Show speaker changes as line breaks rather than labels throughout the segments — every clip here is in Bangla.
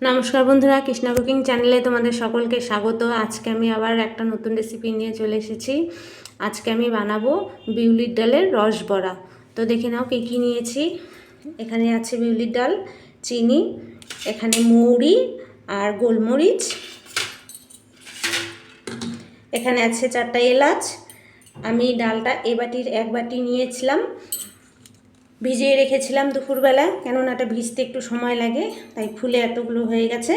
নমস্কার বন্ধুরা, কৃষ্ণা কুকিং চ্যানেলে তোমাদের সকলকে স্বাগত। আজকে আমি আবার একটা নতুন রেসিপি নিয়ে চলে এসেছি। আজকে আমি বানাবো বিউলির ডালের রস বড়া। তো দেখে নাও কী কী নিয়েছি। এখানে আছে বিউলির ডাল, চিনি, এখানে মৌরি আর গোলমরিচ, এখানে আছে 4টা এলাচ। আমি ডালটা এক বাটি নিয়েছিলাম, ভিজিয়ে রেখেছিলাম দুপুরবেলা, কেননা এটা ভিজতে একটু সময় লাগে, তাই ফুলে এতগুলো হয়ে গেছে।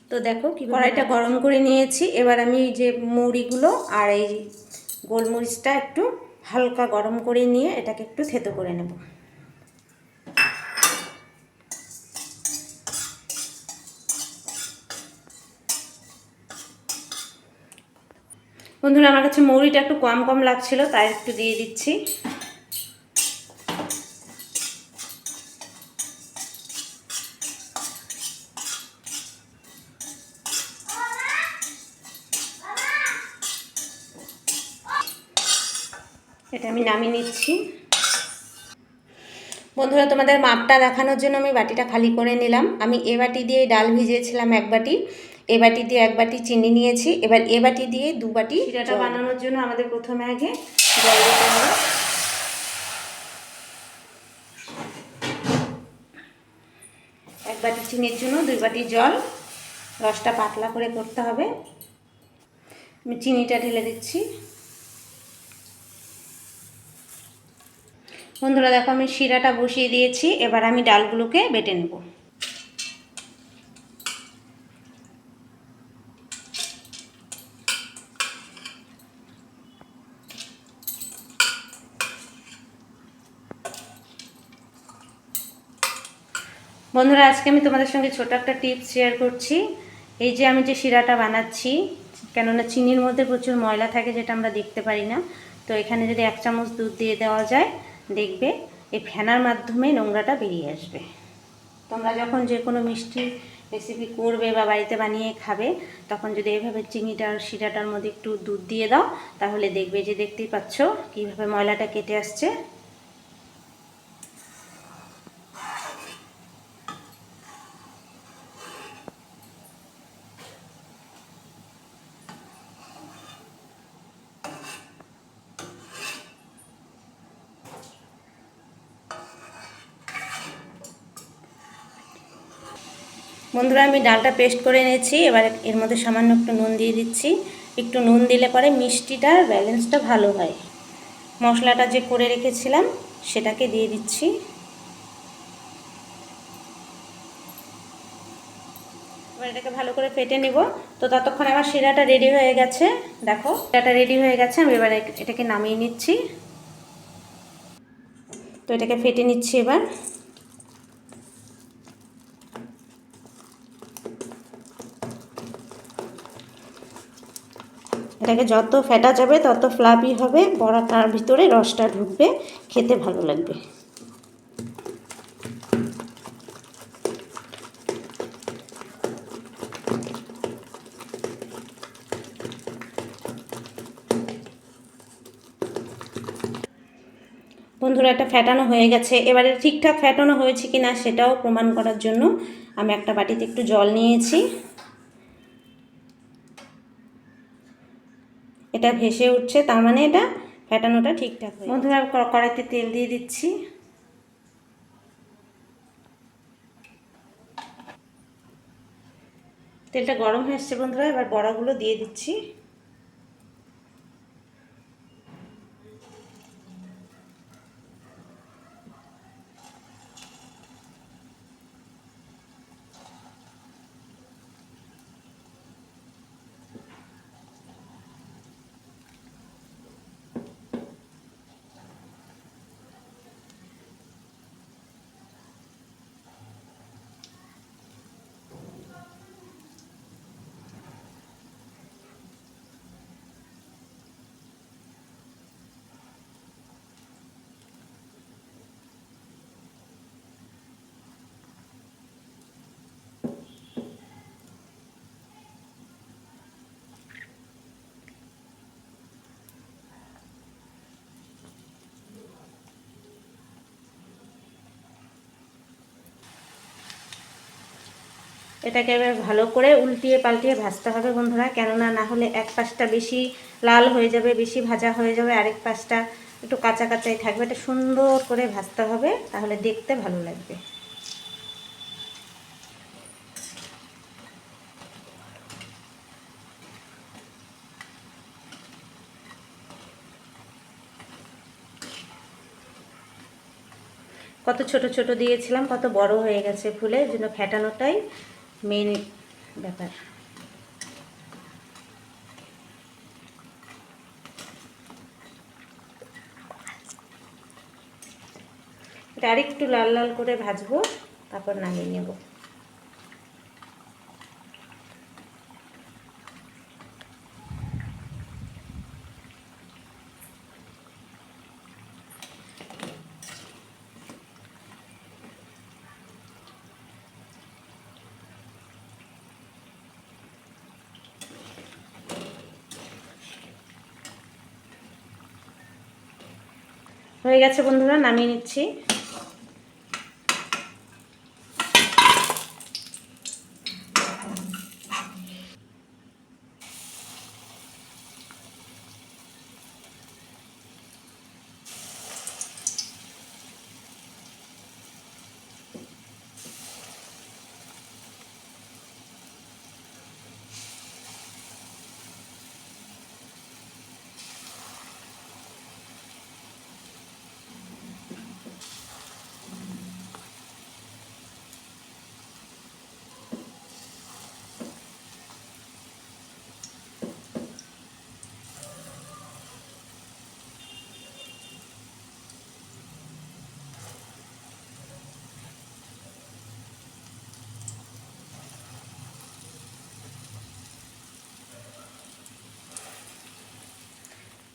তো দেখো কি কড়াইটা গরম করে নিয়েছি। এবার আমি এই যে মৌরিগুলো আর এই গোলমরিচটা একটু হালকা গরম করে নিয়ে এটাকে একটু থেতো করে নেব। বন্ধুরা, আমার কাছে মৌরিটা একটু কম কম লাগছিল, তাই একটু দিয়ে দিচ্ছি। এটা আমি নামিয়ে নিচ্ছি। বন্ধুরা, তোমাদের মাপটা দেখানোর জন্য আমি বাটিটা খালি করে নিলাম। আমি এ বাটি দিয়ে ডাল ভিজিয়েছিলাম 1 বাটি, এ বাটি দিয়ে 1 বাটি চিনি নিয়েছি। এবার এ বাটি দিয়ে 2 বাটি। শিরাটা বানানোর জন্য আমাদের প্রথমে আগে জল দিতে হবে। 1 বাটি চিনির জন্য 2 বাটি জল। রসটা পাতলা করে করতে হবে। আমি চিনিটা ঢেলে দিচ্ছি। বন্ধুরা দেখো, আমি শিরাটা বসিয়ে দিয়েছি। এবার আমি ডালগুলোকে বেটে নেব। বন্ধুরা, আজকে আমি তোমাদের সঙ্গে ছোট একটা টিপস শেয়ার করছি। এই যে আমি যে শিরাটা বানাচ্ছি, কেননা চিনির মধ্যে প্রচুর ময়লা থাকে, যেটা আমরা দেখতে পারি না। তো এখানে যদি 1 চামচ দুধ দিয়ে দেওয়া যায়, দেখবে এই ফেনার মাধ্যমে নোংরাটা বেরিয়ে আসবে। তোমরা যখন যে কোনো মিষ্টি রেসিপি করবে বা বাড়িতে বানিয়ে খাবে, তখন যদি এইভাবে চিনিটার শিরাটার মধ্যে একটু দুধ দিয়ে দাও, তাহলে দেখবে যে দেখতেই পাচ্ছ কীভাবে ময়লাটা কেটে আসছে। বন্ধুরা, আমি ডালটা পেস্ট করে নিয়েছি। এবার এর মধ্যে সামান্য একটু নুন দিয়ে দিচ্ছি। একটু নুন দিলে পরে মিষ্টিটার ব্যালেন্সটা ভালো হয়। মশলাটা যে করে রেখেছিলাম সেটাকে দিয়ে দিচ্ছি। এবার এটাকে ভালো করে ফেটে নিব। তো ততক্ষণ আমার শিরাটা রেডি হয়ে গেছে। দেখো, শিরাটা রেডি হয়ে গেছে। আমি এবার এটাকে নামিয়ে নিচ্ছি। তো এটাকে ফেটে নিচ্ছি এবার। এটাকে যত ফেটা যাবে তত ফ্লাফি হবে, বড়াটার ভিতরে রসটা ঢুকবে, খেতে ভালো লাগবে। বন্ধুরা, এটা ফেটানো হয়ে গেছে। এবারে ঠিকঠাক ফেটানো হয়েছে কি না সেটাও প্রমাণ করার জন্য আমি একটা বাটিতে একটু জল নিয়েছি। এটা ভেসে উঠছে, তার মানে এটা ফেটানোটা ঠিকঠাক হয়েছে। বন্ধুরা, কড়াইতে তেল দিয়ে দিচ্ছি। তেলটা গরম হয়ে এসছে বন্ধুরা, এবার বড়াগুলো দিয়ে দিচ্ছি। এটাকে এবার ভালো করে উল্টিয়ে পাল্টিয়ে ভাজতে হবে বন্ধুরা, কেননা না হলে এক পাশটা বেশি লাল হয়ে যাবে, বেশি ভাজা হয়ে যাবে, আরেক পাশটা একটু কাঁচা কাঁচাই থাকবে। এটা সুন্দর করে ভাজতে হবে, তাহলে দেখতে ভালো লাগবে। কত ছোট ছোট দিয়েছিলাম, কত বড় হয়ে গেছে ফুলে, এর জন্য ফেটানোটাই মেন ব্যাপার। এটা আরেকটু লাল লাল করে ভাজবো, তারপর নামিয়ে নেব। হয়ে গেছে বন্ধুরা, নামিয়ে নিচ্ছি।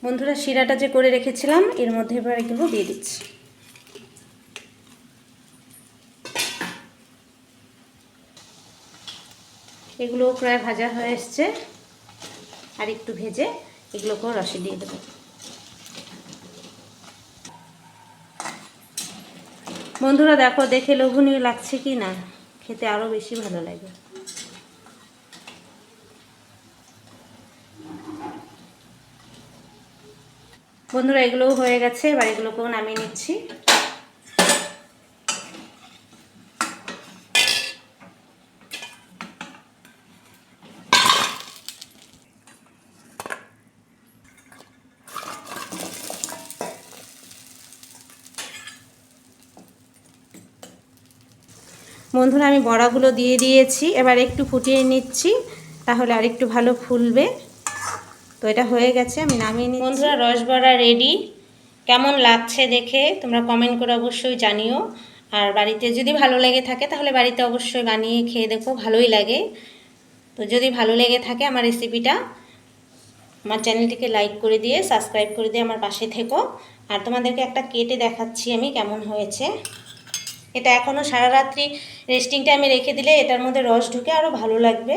বন্ধুরা শিরাটা যে করে রেখেছিলাম এর মধ্যে এবার এগুলো দিয়ে দিচ্ছি। এগুলো প্রায় ভাজা হয়ে এসছে, আর একটু ভেজে এগুলোকেও রসে দিয়ে দেবো। বন্ধুরা দেখো, দেখে লোভনীয় লাগছে কি না, খেতে আরও বেশি ভালো লাগে। বন্ধুরা এগুলোও হয়ে গেছে, এবার এগুলোকেও নামিয়ে নিচ্ছি। বন্ধুরা আমি বড়াগুলো দিয়ে দিয়েছি, এবার একটু ফুটিয়ে নিচ্ছি, তাহলে আরেকটু ভালো ফুলবে। তো এটা হয়ে গেছে, আমি নামিয়ে নিচ্ছি। বন্ধুরা রসবড়া রেডি। কেমন লাগছে দেখে তোমরা কমেন্ট করে অবশ্যই জানিও। আর বাড়িতে যদি ভালো লেগে থাকে তাহলে বাড়িতে অবশ্যই বানিয়ে খেয়ে দেখো, ভালোই লাগে। তো যদি ভালো লেগে থাকে আমার রেসিপিটা, আমার চ্যানেলটিকে লাইক করে দিয়ে সাবস্ক্রাইব করে দিয়ে আমার পাশে থেকো। আর তোমাদেরকে একটা কেটে দেখাচ্ছি আমি কেমন হয়েছে। এটা এখনও সারা রাত্রি রেস্টিং টাইমে রেখে দিলে এটার মধ্যে রস ঢুকে আরও ভালো লাগবে।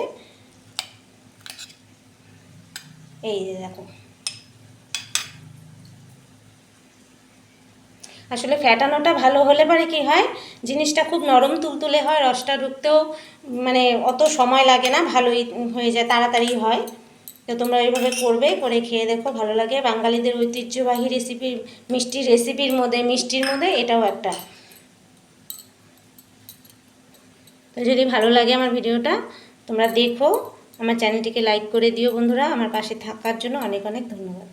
এই যে দেখো, আসলে ফ্যাটানোটা ভালো হলে পরে কি হয়, জিনিসটা খুব নরম তুলতুলে হয়, রসটা ঢুকতেও মানে অত সময় লাগে না, ভালোই হয়ে যায়, তাড়াতাড়ি হয়। তো তোমরা এইভাবে করবে, করে খেয়ে দেখো, ভালো লাগে। বাঙালিদের ঐতিহ্যবাহী রেসিপি, মিষ্টির মধ্যে এটাও একটা। তো যদি ভালো লাগে আমার ভিডিওটা তোমরা দেখো, আমার চ্যানেলটিকে লাইক করে দিও বন্ধুরা। আমার পাশে থাকার জন্য অনেক অনেক ধন্যবাদ।